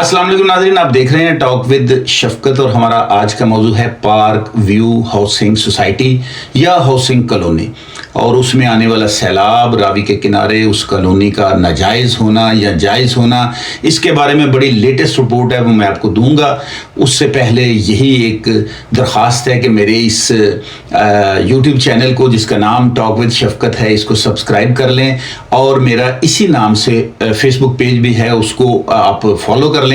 अस्सलाम वालेकुम नाज़रीन, आप देख रहे हैं टॉक विद शफकत और हमारा आज का मौजू है पार्क व्यू हाउसिंग सोसाइटी या हाउसिंग कॉलोनी और उसमें आने वाला सैलाब, रावी के किनारे उस कॉलोनी का नाजायज़ होना या जायज़ होना। इसके बारे में बड़ी लेटेस्ट रिपोर्ट है, वो मैं आपको दूंगा। उससे पहले यही एक दरख्वास्त है कि मेरे इस यूट्यूब चैनल को, जिसका नाम टॉक विद शफकत है, इसको सब्सक्राइब कर लें और मेरा इसी नाम से फेसबुक पेज भी है, उसको आप फॉलो कर लें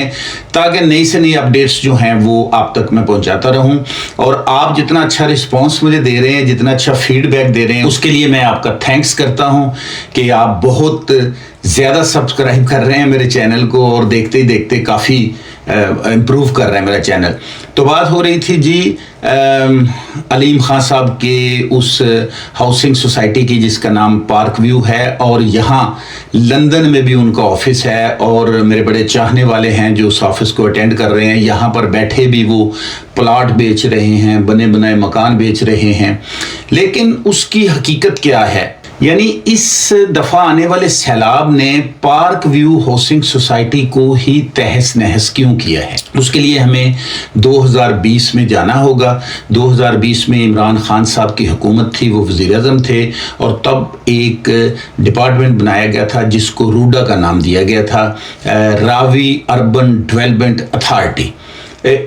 ताकि नई से नई अपडेट्स जो हैं वो आप तक मैं पहुंचाता रहूं। और आप जितना अच्छा रिस्पांस मुझे दे रहे हैं, जितना अच्छा फीडबैक दे रहे हैं, उसके लिए मैं आपका थैंक्स करता हूं कि आप बहुत ज़्यादा सब्सक्राइब कर रहे हैं मेरे चैनल को और देखते ही देखते काफ़ी इम्प्रूव कर रहे हैं मेरा चैनल। तो बात हो रही थी जी अलीम खान साहब के उस हाउसिंग सोसाइटी की जिसका नाम पार्क व्यू है और यहाँ लंदन में भी उनका ऑफिस है और मेरे बड़े चाहने वाले हैं जो उस ऑफिस को अटेंड कर रहे हैं। यहाँ पर बैठे भी वो प्लाट बेच रहे हैं, बने बनाए मकान बेच रहे हैं। लेकिन उसकी हकीकत क्या है, यानी इस दफ़ा आने वाले सैलाब ने पार्क व्यू हाउसिंग सोसाइटी को ही तहस नहस क्यों किया है। उसके लिए हमें 2020 में जाना होगा। 2020 में इमरान खान साहब की हुकूमत थी, वो वज़ीर आज़म थे और तब एक डिपार्टमेंट बनाया गया था जिसको रूडा का नाम दिया गया था, रावी अर्बन डेवलपमेंट अथॉरिटी।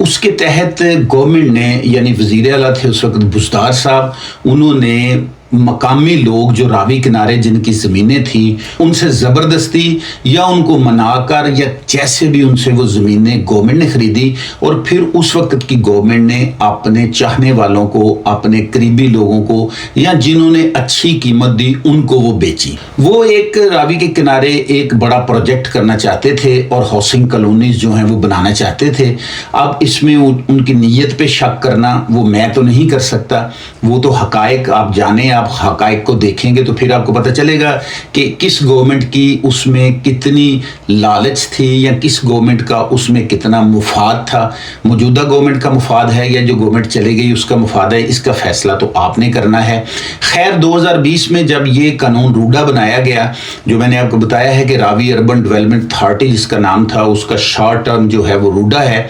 उसके तहत गवर्नमेंट ने, यानी वज़ीर आला थे उस वक्त बुज़दार साहब, उन्होंने मकामी लोग जो रावी किनारे जिनकी ज़मीनें थी उनसे ज़बरदस्ती या उनको मनाकर या जैसे भी उनसे वो ज़मीनें गवर्नमेंट ने ख़रीदी और फिर उस वक्त की गवर्नमेंट ने अपने चाहने वालों को, अपने करीबी लोगों को या जिन्होंने अच्छी कीमत दी उनको वो बेची। वो एक रावी के किनारे एक बड़ा प्रोजेक्ट करना चाहते थे और हाउसिंग कॉलोनीज जो हैं वो बनाना चाहते थे। अब इसमें उनकी नीयत पे शक करना वो मैं तो नहीं कर सकता, वो तो हकायक आप जाने, आप हकायक को देखेंगे तो फिर आपको पता चलेगा कि किस गवर्नमेंट की उसमें कितनी लालच थी या किस गवर्नमेंट का उसमें कितना मुफाद था। मौजूदा गवर्नमेंट का मुफाद है या जो गवर्नमेंट चली गई उसका मुफाद है, इसका फैसला तो आपने करना है। खैर 2020 में जब ये कानून रूडा बनाया गया, जो मैंने आपको बताया है कि रावी अर्बन डेवलपमेंट अथॉरिटी जिसका नाम था, उसका शॉर्ट टर्म जो है वो रूडा है,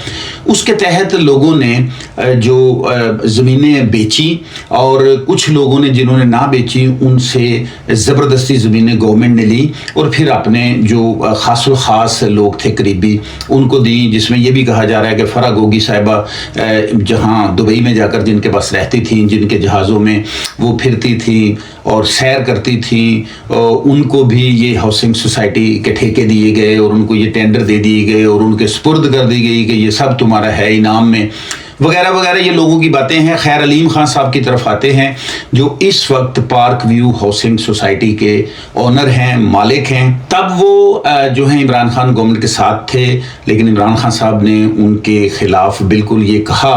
उसके तहत लोगों ने जो ज़मीनें बेची और कुछ लोगों ने जिन्होंने ना बेची उनसे ज़बरदस्ती ज़मीनें गवर्नमेंट ने ली और फिर अपने जो ख़ास लोग थे करीबी उनको दी, जिसमें यह भी कहा जा रहा है कि फरा गोगी साहिबा जहाँ दुबई में जाकर जिनके पास रहती थी, जिनके जहाज़ों में वो फिरती थी और सैर करती थी, उनको भी ये हाउसिंग सोसाइटी के ठेके दिए गए और उनको ये टेंडर दे दिए गए और उनके सुपुर्द कर दी गई कि ये सब तुम्हारा है इनाम में, वगैरह वगैरह ये लोगों की बातें हैं। खैर अलीम खान साहब की तरफ आते हैं जो इस वक्त पार्क व्यू हाउसिंग सोसाइटी के ओनर हैं, मालिक हैं। तब वो जो हैं इमरान खान गवर्नमेंट के साथ थे, लेकिन इमरान खान साहब ने उनके ख़िलाफ़ बिल्कुल ये कहा,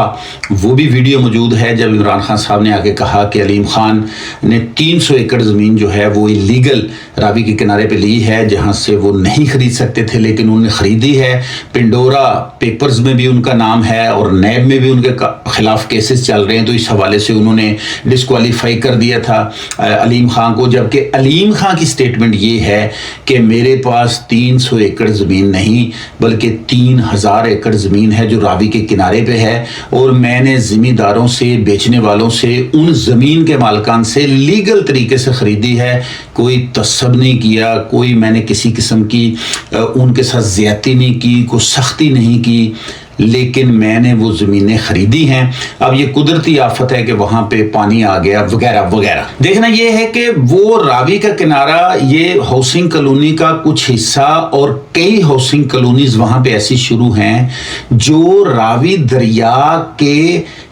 वो भी वीडियो मौजूद है जब इमरान खान साहब ने आके कहा कि अलीम खान ने 300 एकड़ ज़मीन जो है वो इलीगल रावी के किनारे पे ली है, जहाँ से वो नहीं ख़रीद सकते थे लेकिन उन्होंने ख़रीदी है। पिंडोरा पेपर्स में भी उनका नाम है और नैब में भी उनके खिलाफ केसेस चल रहे हैं, तो इस हवाले से उन्होंने डिस्क्वालीफाई कर दिया था अलीम खान को। जबकि अलीम खान की स्टेटमेंट ये है कि मेरे पास 300 एकड़ ज़मीन नहीं बल्कि 3000 एकड़ ज़मीन है जो रावी के किनारे पे है और मैंने ज़मींदारों से, बेचने वालों से, उन ज़मीन के मालिकान से लीगल तरीके से ख़रीदी है, कोई तसब नहीं किया, कोई मैंने किसी किस्म की उनके साथ ज़्यादती नहीं की, कोई सख्ती नहीं की, लेकिन मैंने वो ज़मीनें ख़रीदी हैं। अब ये कुदरती आफत है कि वहाँ पे पानी आ गया वगैरह वगैरह। देखना ये है कि वो रावी का किनारा, ये हाउसिंग कॉलोनी का कुछ हिस्सा और कई हाउसिंग कॉलोनीज वहाँ पे ऐसी शुरू हैं जो रावी दरिया के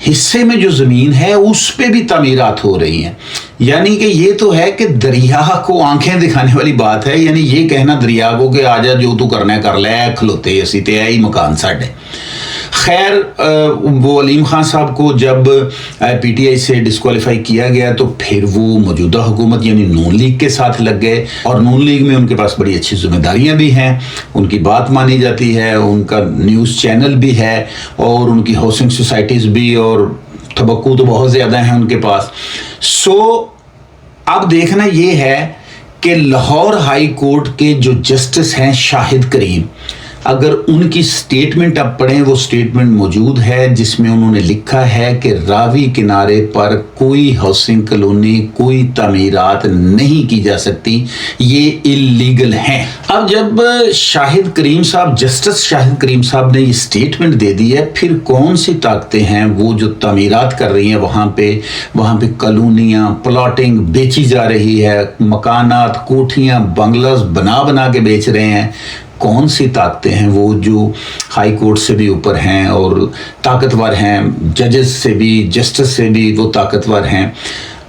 हिस्से में जो ज़मीन है उस पे भी तामीरात हो रही हैं। यानी कि ये तो है कि दरिया को आंखें दिखाने वाली बात है, यानी ये कहना दरिया को कि आजा जो तू करना है कर ले, खलोते असी ते ही मकान साढ़े। खैर वो अलीम खान साहब को जब पीटीआई से डिस्क्वालीफाई किया गया तो फिर वो मौजूदा हुकूमत यानी नून लीग के साथ लग गए और नून लीग में उनके पास बड़ी अच्छी जिम्मेदारियां भी हैं, उनकी बात मानी जाती है, उनका न्यूज़ चैनल भी है और उनकी हाउसिंग सोसाइटीज़ भी और तबक्कू तो बहुत ज़्यादा है उनके पास। सो अब देखना ये है कि लाहौर हाई कोर्ट के जो जस्टिस हैं शाहिद करीम, अगर उनकी स्टेटमेंट आप पढ़ें, वो स्टेटमेंट मौजूद है जिसमें उन्होंने लिखा है कि रावी किनारे पर कोई हाउसिंग कॉलोनी, कोई तामीरात नहीं की जा सकती, ये इलीगल हैं। अब जब शाहिद करीम साहब, जस्टिस शाहिद करीम साहब ने ये स्टेटमेंट दे दी है, फिर कौन सी ताकतें हैं वो जो तामीरात कर रही हैं वहाँ पे कॉलोनियाँ, प्लॉटिंग बेची जा रही है, मकानात, कोठियाँ, बंगलास बना के बेच रहे हैं, कौन सी ताकतें हैं वो जो हाई कोर्ट से भी ऊपर हैं और ताकतवर हैं, जजेस से भी, जस्टिस से भी वो ताकतवर हैं।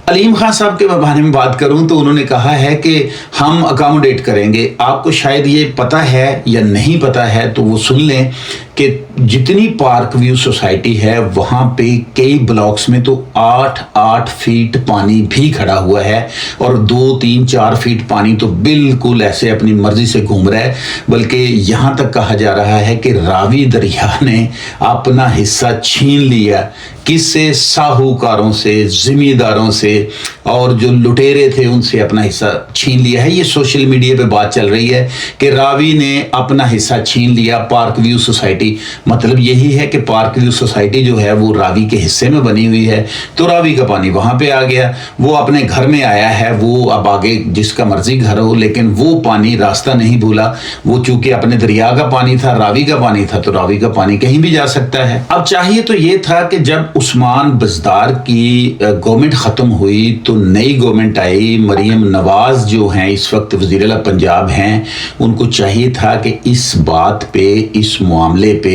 अलीम खान साहब के बारे में बात करूं तो उन्होंने कहा है कि हम अकोमोडेट करेंगे। आपको शायद ये पता है या नहीं पता है तो वो सुन लें कि जितनी पार्क व्यू सोसाइटी है वहाँ पे कई ब्लॉक्स में तो 8-8 फीट पानी भी खड़ा हुआ है और 2-3-4 फीट पानी तो बिल्कुल ऐसे अपनी मर्जी से घूम रहा है। बल्कि यहाँ तक कहा जा रहा है कि रावी दरिया ने अपना हिस्सा छीन लिया। किससे? साहूकारों से, जिम्मेदारों से और जो लुटेरे थे उनसे अपना हिस्सा छीन लिया है। ये सोशल मीडिया पे बात चल रही है कि रावी ने अपना हिस्सा छीन लिया पार्क व्यू सोसाइटी। मतलब यही है कि पार्क व्यू सोसाइटी जो है वो रावी के हिस्से में बनी हुई है, तो रावी का पानी वहां पे आ गया, वो अपने घर में आया है, वो अब आगे जिसका मर्जी घर हो, लेकिन वो पानी रास्ता नहीं भूला। वो चूंकि अपने दरिया का पानी था, रावी का पानी था, तो रावी का पानी कहीं भी जा सकता है। अब चाहिए तो ये था कि जब उस्मान बज़दार की गवर्नमेंट खत्म हुई तो नई गवर्नमेंट आई, मरियम नवाज जो हैं इस वक्त वज़ीर आला पंजाब हैं, उनको चाहिए था कि इस बात पे, इस मामले पे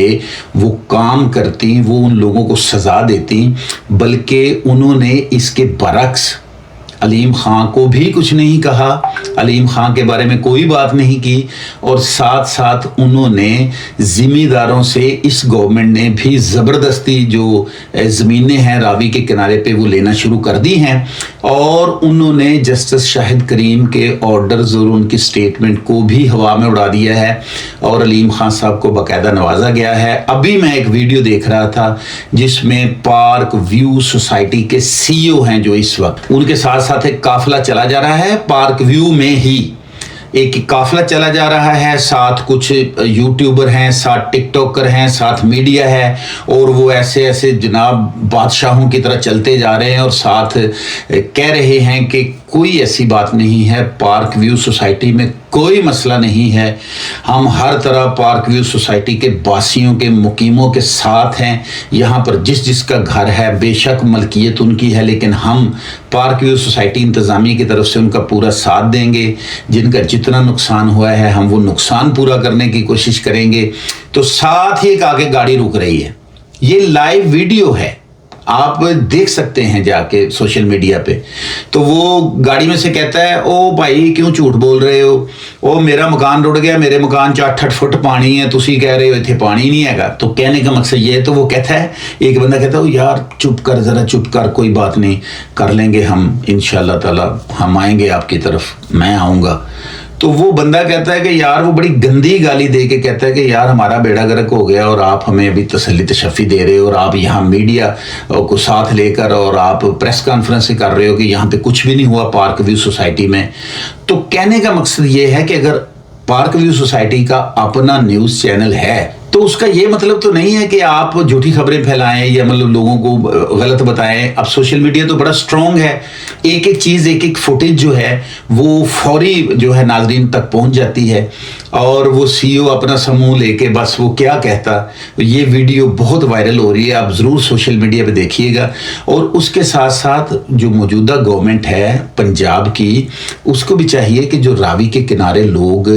वो काम करती, वो उन लोगों को सजा देती। बल्कि उन्होंने इसके बरक्स अलीम खां को भी कुछ नहीं कहा, अलीम खां के बारे में कोई बात नहीं की, और साथ साथ उन्होंने ज़िम्मेदारों से, इस गवर्नमेंट ने भी ज़बरदस्ती जो ज़मीनें हैं रावी के किनारे पे वो लेना शुरू कर दी हैं। और उन्होंने जस्टिस शाहिद करीम के ऑर्डर्स और उनकी स्टेटमेंट को भी हवा में उड़ा दिया है और अलीम खां साहब को बाकायदा नवाजा गया है। अभी मैं एक वीडियो देख रहा था जिसमें पार्क व्यू सोसाइटी के CEO हैं जो इस वक्त, उनके साथ साथ एक काफिला चला जा रहा है, पार्क व्यू में ही एक काफिला चला जा रहा है, साथ कुछ यूट्यूबर हैं, साथ टिकटॉकर हैं, साथ मीडिया है, और वो ऐसे ऐसे जनाब बादशाहों की तरह चलते जा रहे हैं और साथ कह रहे हैं कि कोई ऐसी बात नहीं है, पार्क व्यू सोसाइटी में कोई मसला नहीं है, हम हर तरह पार्क व्यू सोसाइटी के बासियों के, मुकीमों के साथ हैं। यहाँ पर जिस जिसका घर है बेशक मलकियत उनकी है, लेकिन हम पार्क व्यू सोसाइटी इंतज़ामिया की तरफ से उनका पूरा साथ देंगे। जिनका जितना नुकसान हुआ है हम वो नुकसान पूरा करने की कोशिश करेंगे। तो साथ ही एक आगे गाड़ी रुक रही है, ये लाइव वीडियो है, आप देख सकते हैं जाके सोशल मीडिया पे। तो वो गाड़ी में से कहता है, ओ भाई क्यों झूठ बोल रहे हो, ओ मेरा मकान रुड़ गया, मेरे मकान 8-8 फुट पानी है, तुसी कह रहे हो इतने पानी नहीं हैगा। तो कहने का मकसद ये है। तो वो कहता है, एक बंदा कहता है, यार चुप कर, ज़रा चुप कर, कोई बात नहीं, कर लेंगे हम, इंशाल्लाह ताला हम आएंगे आपकी तरफ, मैं आऊँगा। तो वो बंदा कहता है कि यार, वो बड़ी गंदी गाली दे के कहता है कि यार हमारा बेड़ा गर्क हो गया और आप हमें अभी तसल्ली तशफ़ी दे रहे हो और आप यहाँ मीडिया को साथ लेकर और आप प्रेस कॉन्फ्रेंस कर रहे हो कि यहाँ पे कुछ भी नहीं हुआ पार्क व्यू सोसाइटी में। तो कहने का मकसद ये है कि अगर पार्क व्यू सोसाइटी का अपना न्यूज़ चैनल है तो उसका ये मतलब तो नहीं है कि आप झूठी खबरें फैलाएं या मतलब लोगों को गलत बताएं। अब सोशल मीडिया तो बड़ा स्ट्रॉन्ग है, एक एक चीज़, एक एक फुटेज जो है वो फौरी जो है नाजरीन तक पहुंच जाती है। और वो CEO अपना समूह लेके बस वो क्या कहता, ये वीडियो बहुत वायरल हो रही है, आप ज़रूर सोशल मीडिया पे देखिएगा। और उसके साथ साथ जो मौजूदा गवर्नमेंट है पंजाब की, उसको भी चाहिए कि जो रावी के किनारे लोग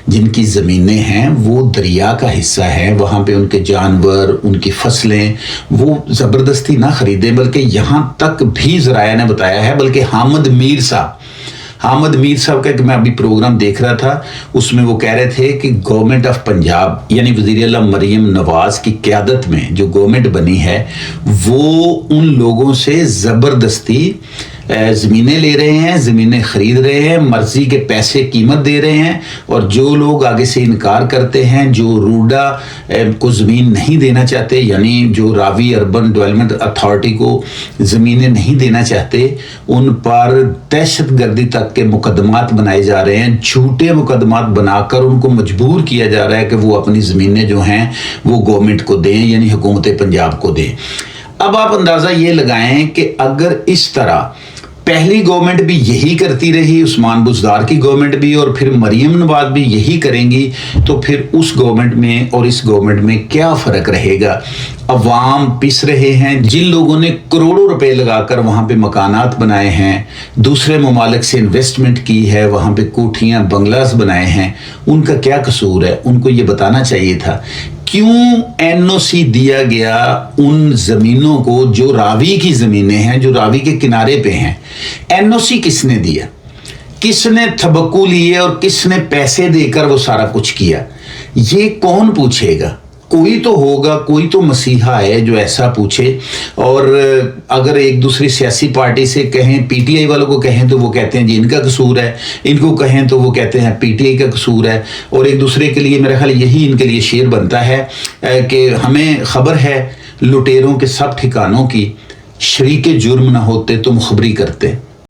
जिनकी ज़मीनें हैं वो दरिया का हिस्सा है, वहाँ पे उनके जानवर, उनकी फसलें वो ज़बरदस्ती ना खरीदें। बल्कि यहाँ तक भी ज़राया ने बताया है, बल्कि हामिद मीर साहब का मैं अभी प्रोग्राम देख रहा था, उसमें वो कह रहे थे कि गवर्नमेंट ऑफ पंजाब यानी वज़ीर आला मरियम नवाज की क़यादत में जो गवर्नमेंट बनी है वो उन लोगों से ज़बरदस्ती زمینیں لے رہے ہیں, زمینیں خرید رہے ہیں, مرضی کے پیسے قیمت دے رہے ہیں, اور جو لوگ آگے سے انکار کرتے ہیں, جو روڈا کو زمین نہیں دینا چاہتے, یعنی جو راوی اربن ڈیولپمنٹ اتھارٹی کو زمینیں نہیں دینا چاہتے, ان پر دہشت گردی تک کے مقدمات بنائے جا رہے ہیں. جھوٹے مقدمات بنا کر ان کو مجبور کیا جا رہا ہے کہ وہ اپنی زمینیں جو ہیں وہ گورنمنٹ کو دیں, یعنی حکومت پنجاب کو دیں. اب آپ اندازہ یہ لگائیں کہ اگر اس طرح پہلی گورنمنٹ بھی یہی کرتی رہی, عثمان بزدار کی گورنمنٹ بھی, اور پھر مریم نواز بھی یہی کریں گی, تو پھر اس گورنمنٹ میں اور اس گورنمنٹ میں کیا فرق رہے گا؟ عوام پس رہے ہیں. جن لوگوں نے کروڑوں روپے لگا کر وہاں پہ مکانات بنائے ہیں, دوسرے ممالک سے انویسٹمنٹ کی ہے, وہاں پہ کوٹھیاں بنگلاز بنائے ہیں, ان کا کیا قصور ہے؟ ان کو یہ بتانا چاہیے تھا. کیوں این او سی دیا گیا ان زمینوں کو جو راوی کی زمینیں ہیں, جو راوی کے کنارے پہ ہیں؟ این او سی کس نے دیا؟ کس نے تھبکو لیے اور کس نے پیسے دے کر وہ سارا کچھ کیا؟ یہ کون پوچھے گا؟ کوئی تو ہوگا, کوئی تو مسیحا ہے جو ایسا پوچھے. اور اگر ایک دوسری سیاسی پارٹی سے کہیں, پی ٹی آئی والوں کو کہیں تو وہ کہتے ہیں جی ان کا قصور ہے, ان کو کہیں تو وہ کہتے ہیں پی ٹی آئی کا قصور ہے. اور ایک دوسرے کے لیے میرا خیال یہی ان کے لیے شعر بنتا ہے کہ ہمیں خبر ہے لٹیروں کے سب ٹھکانوں کی, شریک جرم نہ ہوتے تو مخبری کرتے.